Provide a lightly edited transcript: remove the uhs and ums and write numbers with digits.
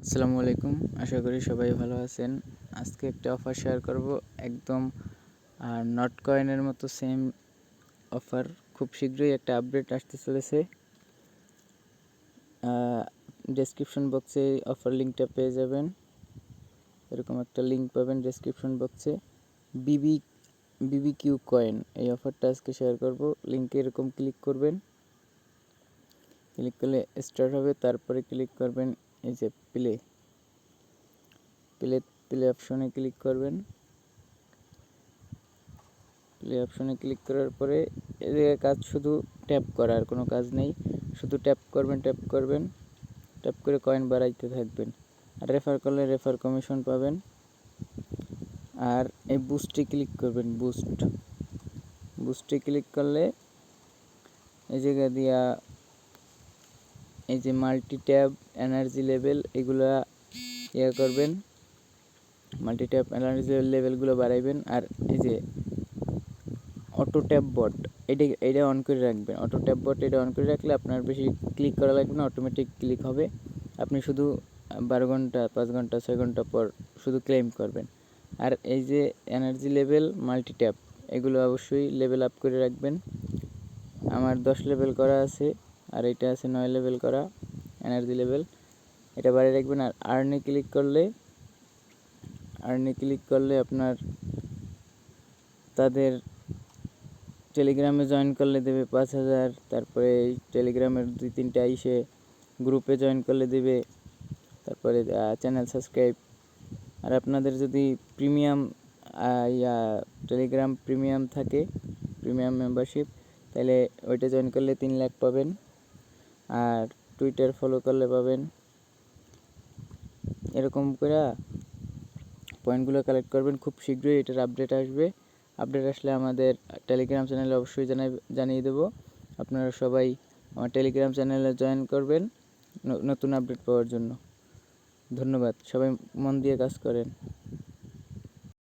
আসসালামু আলাইকুম। আশা করি সবাই ভালো আছেন। আজকে একটা অফার শেয়ার করব, একদম নট কয়েনের মতো সেম অফার। খুব শীঘ্রই একটা আপডেট আসতে চলেছে। ডেসক্রিপশন বক্সে অফার লিঙ্কটা পেয়ে যাবেন। এরকম একটা লিঙ্ক পাবেন ডেসক্রিপশন বক্সে। বিবি বিবিকিউ কয়েন, এই অফারটা আজকে শেয়ার করব। লিঙ্কে এরকম ক্লিক করবেন, ক্লিক করলে স্টার্ট হবে। তারপরে ক্লিক করবেন এই যে প্লে প্লে প্লে অপশনে ক্লিক করবেন। প্লে অপশনে ক্লিক করার পরে এদিকে কাজ শুধু ট্যাপ করা, আর কোনো কাজ নেই। শুধু ট্যাপ করবেন, ট্যাপ করে কয়েন বাড়াইতে থাকবেন। আর রেফার করলে রেফার কমিশন পাবেন। আর এই বুস্টে ক্লিক করবেন। বুস্টে ক্লিক করলে এই জায়গা দিয়া এই যে মাল্টি ট্যাব, এনার্জি লেভেল, এগুলা করবেন। মাল্টি ট্যাব এনার্জি লেভেলগুলো বাড়াইবেন। আর এই যে অটো ট্যাপ বট, এটা অন করে রাখবেন। অটো ট্যাপ বট এটা অন করে রাখলে আপনার বেশি ক্লিক করা লাগবে না, অটোমেটিক ক্লিক হবে। আপনি শুধু 12 ঘন্টা, 5 ঘন্টা, 6 ঘন্টা পর শুধু ক্লেম করবেন। আর এই যে এনার্জি লেভেল, মাল্টি ট্যাপ, এগুলো অবশ্যই লেভেল আপ করে রাখবেন। আমার 10 লেভেল করা আছে, আর এটা আছে 9 লেভেল করা এনার্জি লেভেল, এটা বাড়িয়ে রাখবেন। আর আর্নে ক্লিক করলে আপনার তাদের টেলিগ্রামে জয়েন করলে দেবে 5,000। তারপরে এই টেলিগ্রামের 2-3টা ইসে গ্রুপে জয়েন করলে দেবে। তারপরে চ্যানেল সাবস্ক্রাইব। আর আপনাদের যদি প্রিমিয়াম টেলিগ্রাম প্রিমিয়াম থাকে, প্রিমিয়াম মেম্বারশিপ, তাহলে ওইটা জয়েন করলে 3 লাখ পাবেন। আর টুইটার ফলো করলে পাবেন। এরকম করে পয়েন্টগুলো কালেক্ট করবেন। খুব শীঘ্রই এটার আপডেট আসবে। আপডেট আসলে আমাদের টেলিগ্রাম চ্যানেলে অবশ্যই জানিয়ে দেবো। আপনারা সবাই আমার টেলিগ্রাম চ্যানেলে জয়েন করবেন নতুন আপডেট পাওয়ার জন্য। ধন্যবাদ। সবাই মন দিয়ে কাজ করেন।